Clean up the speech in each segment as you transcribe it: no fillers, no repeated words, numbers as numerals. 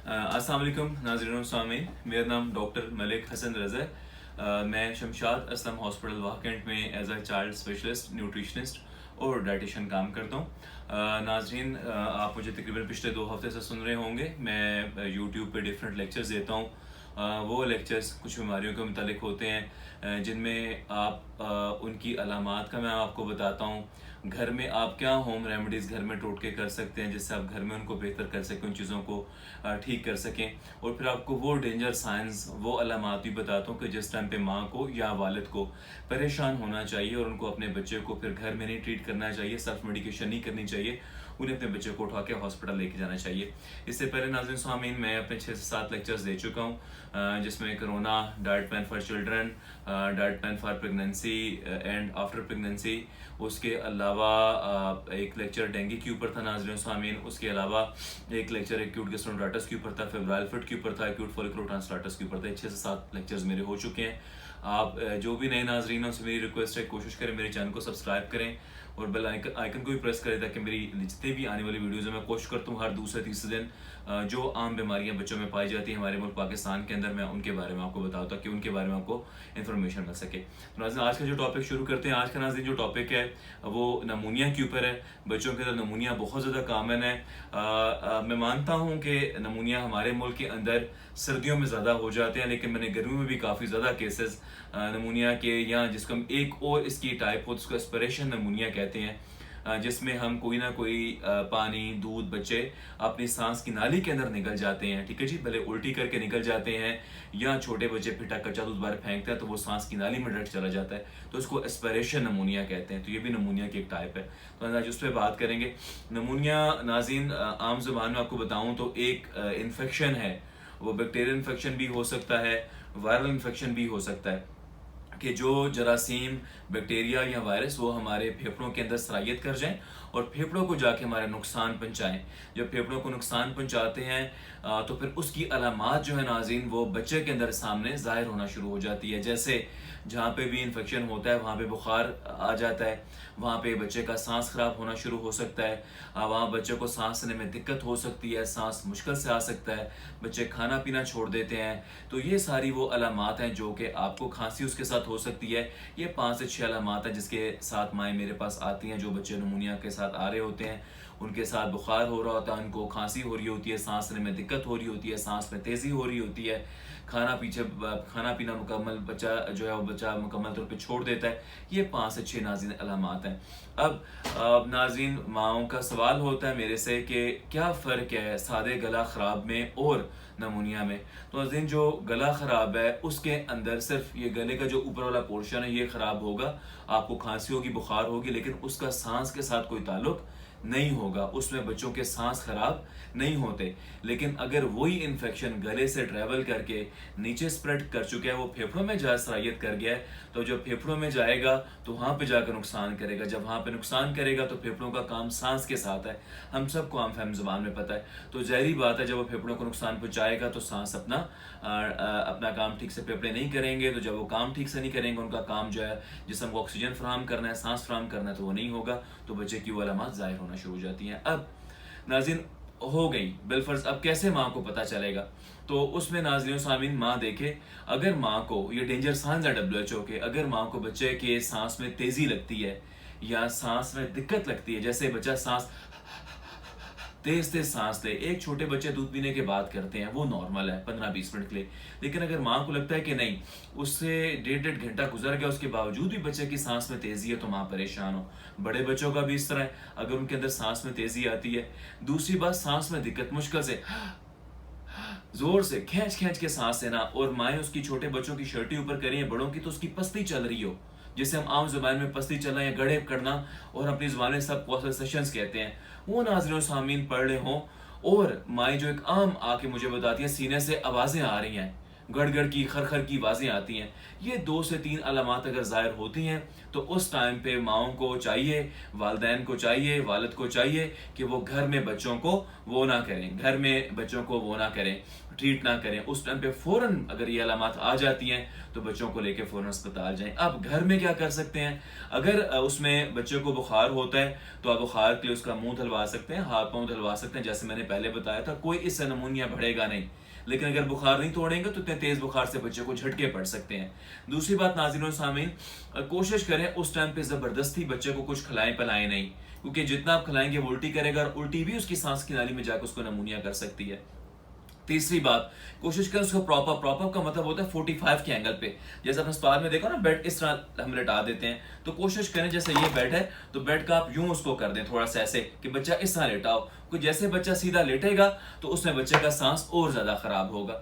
अस्सलाम वालेकुम नाज़रीन और सामीन। मेरा नाम डॉक्टर मलिक हसन रज़ा है। मैं शमशाद असलम हॉस्पिटल वाकंट में as a child specialist, nutritionist और डाइटिशियन काम करता हूँ। नाज़रीन, आप मुझे तकरीबन पिछले 2 हफ्ते से सुन रहे होंगे। मैं यूट्यूब पे डिफरेंट लेक्चर्स देता हूँ। वो लेक्चर्स कुछ बीमारियों के मुतालिक होते हैं जिनमें आप उनकी अलामात का मैं आपको बताता हूँ। घर में आप क्या होम रेमेडीज़ घर में टोटके कर सकते हैं जिससे आप घर में उनको बेहतर कर सकें, उन चीज़ों को ठीक कर सकें। और फिर आपको वो डेंजर साइंस, वो अलामात भी बताता हूँ कि जिस टाइम पे माँ को या वालिद को परेशान होना चाहिए और उनको अपने बच्चे को फिर घर में नहीं ट्रीट करना चाहिए, सेल्फ मेडिकेशन नहीं करनी चाहिए, उन्हें अपने बच्चे को उठा के हॉस्पिटल लेके जाना चाहिए। इससे पहले नाज़रीन सामीन, मैं अपने 6 से 7 लेक्चर्स दे चुका हूँ जिसमें corona, diet plan for children, diet plan for pregnancy and after pregnancy. उसके अलावा एक लेक्चर डेंगू के ऊपर था नाज़रीन सामीन। उसके अलावा एक लेक्चर एक्यूट गैस्ट्रोएंटेराइटिस के ऊपर था, फेब्राइल फिट के ऊपर था, एक्यूट फॉलिकुलर ट्रांसप्लांटिस के ऊपर था। 6 से 7 लेक्चर्स मेरे हो चुके हैं। आप जो भी नए नाजरीन हैं उनसे मेरी रिक्वेस्ट है, कोशिश करें मेरे चैनल को सब्सक्राइब करें और बेल आइकन को भी प्रेस करें ताकि मेरी जितने भी आने वाली वीडियोज़ हैं, मैं कोशिश करता हूँ हर दूसरे तीसरे दिन जो आम बीमारियां बच्चों में पाई जाती हैं हमारे मुल्क पाकिस्तान के अंदर, मैं उनके बारे में आपको बताऊँ ताकि उनके बारे में आपको इन्फॉर्मेशन मिल सके। तो नाज़रीन, आज का जो टॉपिक शुरू करते हैं। आज का नाज़रीन जो टॉपिक है वो नमूनिया के ऊपर है। बच्चों के अंदर नमूनिया बहुत ज़्यादा कॉमन है। मैं मानता हूँ कि नमूनिया हमारे मुल्क के अंदर सर्दियों में ज़्यादा हो जाते हैं, लेकिन मैंने गर्मियों में भी काफ़ी ज़्यादा केसेस नमूनिया के, या जिसको हम एक और इसकी टाइप हो जिसको एस्पिरेशन नमूनिया कहते हैं, जिसमें हम कोई ना कोई पानी, दूध बच्चे अपनी सांस की नाली के अंदर निकल जाते हैं। ठीक है जी, भले उल्टी करके निकल जाते हैं या छोटे बच्चे फिटा कच्चा दूध बाहर फेंकते हैं तो वो सांस की नाली में डायरेक्ट चला जाता है, तो उसको एस्पिरेशन नमूनिया कहते हैं। तो ये भी नमूनिया की एक टाइप है, तो आज उस पर बात करेंगे। नमूनिया नाज़रीन आम जुबान में आपको बताऊं तो एक इन्फेक्शन है। वो बैक्टीरियल इन्फेक्शन भी हो सकता है, वायरल इन्फेक्शन भी हो सकता है कि जो जरासीम, बैक्टीरिया या वायरस वो हमारे फेफड़ों के अंदर सरायत कर जाएं और फेफड़ों को जाके हमारे नुकसान पहुंचाएं। जब फेफड़ों को नुकसान पहुंचाते हैं तो फिर उसकी अलामात जो है नाज़रीन वो बच्चे के अंदर सामने ज़ाहिर होना शुरू हो जाती है। जैसे जहाँ पे भी इन्फेक्शन होता है वहाँ पे बुखार आ जाता है, वहाँ पे बच्चे का सांस खराब होना शुरू हो सकता है, वहाँ बच्चे को सांस लेने में दिक्कत हो सकती है, सांस मुश्किल से आ सकता है, बच्चे खाना पीना छोड़ देते हैं। तो ये सारी वो अलामात हैं जो कि आपको खांसी उसके साथ हो सकती है। ये 5 से 6 अलामात हैं जिसके साथ माएँ मेरे पास आती हैं। जो बच्चे नमूनिया के साथ आ रहे होते हैं उनके साथ बुखार हो रहा होता है, उनको खांसी हो रही होती है, सांस लेने में दिक्कत हो रही होती है, सांस में तेज़ी हो रही होती है, खाना पीना मुकम्मल बच्चा जो है वो बच्चा मुकम्मल तौर पे छोड़ देता है। ये 5 से 6 नाज़रीन अलामात हैं। अब नाज़रीन माओं का सवाल होता है मेरे से कि क्या फ़र्क है सादे गला ख़राब में और नमूनिया में। तो नाज़रीन जो गला ख़राब है उसके अंदर सिर्फ ये गले का जो ऊपर वाला पोर्शन है ये ख़राब होगा, आपको खांसी होगी, बुखार होगी, लेकिन उसका सांस के साथ कोई ताल्लुक नहीं होगा। उसमें बच्चों के सांस खराब नहीं होते। लेकिन अगर वही इन्फेक्शन गले से ट्रैवल करके नीचे स्प्रेड कर चुका है, वो फेफड़ों में जा सरायत कर गया है, तो जब फेफड़ों में जाएगा तो वहाँ पे जाकर नुकसान करेगा। जब वहाँ पे नुकसान करेगा तो फेफड़ों का काम सांस के साथ है, हम सबको आम फहम जुबान में पता है। तो ज़ाहिरी बात है जब वो फेफड़ों को नुकसान पहुँचाएगा तो सांस अपना काम ठीक से फेफड़े नहीं करेंगे। तो जब वो काम ठीक से नहीं करेंगे, उनका काम जो है जिस्म को ऑक्सीजन फराहम करना है, सांस फराहम करना है, तो वो नहीं होगा, तो बच्चे की वो अलामात ज़ाहिर होना शुरू हो जाती हैं। अब नाज़रीन हो गई बिलफर्ज, अब कैसे माँ को पता चलेगा? तो उसमें नाज़रीन सामीन माँ देखे, अगर माँ को ये डेंजर साइंस है WHO के, अगर माँ को बच्चे के सांस में तेज़ी लगती है या सांस में दिक्कत लगती है, जैसे बच्चा सांस तेज तेज सांस ले, एक छोटे बच्चे दूध पीने के बाद करते हैं, वो नॉर्मल है 15-20 मिनट के लिए। लेकिन अगर माँ को लगता है कि नहीं, उससे 1.5 घंटा गुजर गया, उसके बावजूद भी बच्चे की सांस में तेजी है, तो माँ परेशान हो। बड़े बच्चों का भी इस तरह है, अगर उनके अंदर सांस में तेजी आती है। दूसरी बात, सांस में दिक्कत, मुश्किल से जोर से खींच खींच के सांस लेना, और माएँ उसकी छोटे बच्चों की शर्टी ऊपर करी है, बड़ों की तो उसकी पस्ती चल रही हो, जिसे हम आम जुबान में पस्ती चलना या गड़े करना और अपनी जुबान में सब सेशंस कहते हैं, वो नाज़रीन सामीन पढ़ रहे हों, और माएँ जो एक आम आके मुझे बताती है सीने से आवाज़ें आ रही हैं, گڑ کی خر کی آوازیں آتی ہیں، یہ 2 سے 3 علامات اگر ظاہر ہوتی ہیں تو اس ٹائم پہ ماؤں کو چاہیے، والدین کو چاہیے، والد کو چاہیے کہ وہ گھر میں بچوں کو وہ نہ کریں، گھر میں بچوں کو وہ نہ کریں، ٹریٹ نہ کریں۔ اس ٹائم پہ فوراً اگر یہ علامات آ جاتی ہیں تو بچوں کو لے کے فوراً اسپتال جائیں۔ اب گھر میں کیا کر سکتے ہیں؟ اگر اس میں بچے کو بخار ہوتا ہے تو آپ بخار کے لیے اس کا منہ دھلوا سکتے ہیں، ہاتھ پاؤں دھلوا سکتے ہیں، جیسے میں نے پہلے بتایا تھا، کوئی اس سے نمونیا بڑھے گا نہیں۔ لیکن اگر بخار نہیں توڑیں گے تو اتنے تیز بخار سے بچے کو جھٹکے پڑ سکتے ہیں۔ دوسری بات ناظرین و سامعین، کوشش کریں اس ٹائم پہ زبردستی بچے کو کچھ کھلائیں پلائیں نہیں، کیونکہ جتنا آپ کھلائیں گے وہ الٹی کرے گا، اور الٹی بھی اس کی سانس کی نالی میں جا کے اس کو نمونیا کر سکتی ہے۔ تیسری بات، کوشش کریں اس کو پراپر کا مطلب ہوتا ہے 45 کے اینگل پہ، جیسے آپ اسپتال میں دیکھو نا بیڈ اس طرح ہم لٹا دیتے ہیں، تو کوشش کریں جیسے یہ بیڈ ہے تو بیڈ کا آپ یوں اس کو کر دیں تھوڑا سا ایسے کہ بچہ اس طرح لیٹا ہو، جیسے بچہ سیدھا لیٹے گا تو اس میں بچے کا سانس اور زیادہ خراب ہوگا۔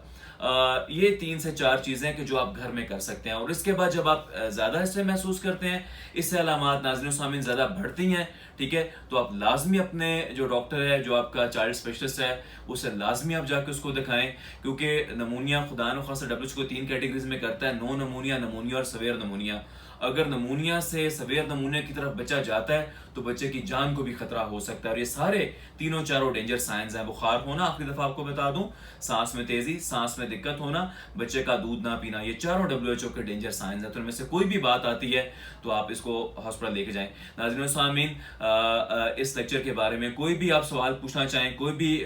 یہ 3 سے 4 چیزیں کہ جو آپ گھر میں کر سکتے ہیں، اور اس کے بعد جب آپ زیادہ اس سے محسوس کرتے ہیں، اس سے علامات ناظرین و سامعین زیادہ بڑھتی ہیں، ٹھیک ہے، تو آپ لازمی اپنے جو ڈاکٹر ہے، جو آپ کا چائلڈ اسپیشلسٹ ہے، اسے لازمی آپ جا کے اس کو دکھائیں، کیونکہ نمونیا خدا نخواستہ WHO کو 3 کیٹیگریز میں کرتا ہے: نو نمونیا، نمونیا اور سویئر نمونیا۔ اگر نمونیا سے سویئر نمونیا کی طرف بچہ جاتا ہے تو بچے کی جان کو بھی خطرہ ہو سکتا ہے، اور یہ سارے تینوں چاروں ڈینجر سائنز ہیں: بخار ہونا، آخری دفعہ آپ کو بتا دوں، سانس میں تیزی، سانس میں دقت ہونا، بچے کا دودھ نہ پینا، یہ چاروں WHO کے ڈینجر سائنز ہیں۔ تو ان میں سے کوئی بھی بات آتی ہے تو آپ اس کو ہاسپٹل لے کے جائیں۔ ناظرین و سامعین، اس لیکچر کے بارے میں کوئی بھی آپ سوال پوچھنا چاہیں، کوئی بھی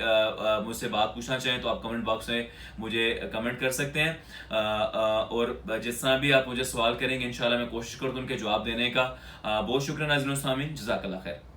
مجھ سے بات پوچھنا چاہیں تو آپ کمنٹ باکس میں مجھے کمنٹ کر سکتے ہیں، اور جس طرح بھی آپ مجھے سوال کریں گے انشاءاللہ میں کوشش کرتا ہوں ان کے جواب دینے کا۔ بہت شکریہ ناظرین و سامعین، جزاک اللہ خیر۔